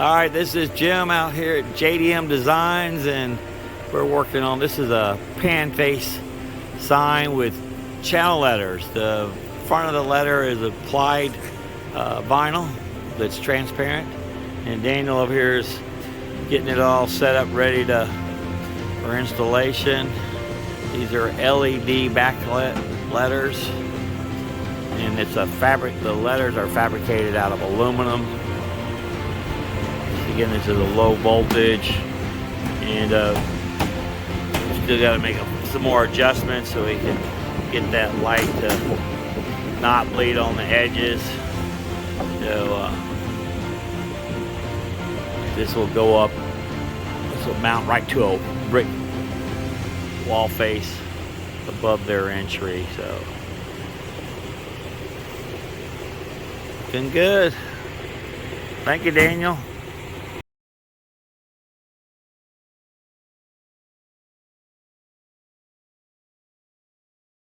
All right, this is Jim out here at JDM Designs, and we're working on, this is a pan face sign with channel letters. The front of the letter is applied vinyl that's transparent, and Daniel over here is getting it all set up ready for installation. These are LED backlit letters, and it's a the letters are fabricated out of aluminum. Again, this is a low voltage, and still got to make some more adjustments so we can get that light to not bleed on the edges. So this will go up, this will mount right to a brick wall face above their entry. So looking good. Thank you, Daniel.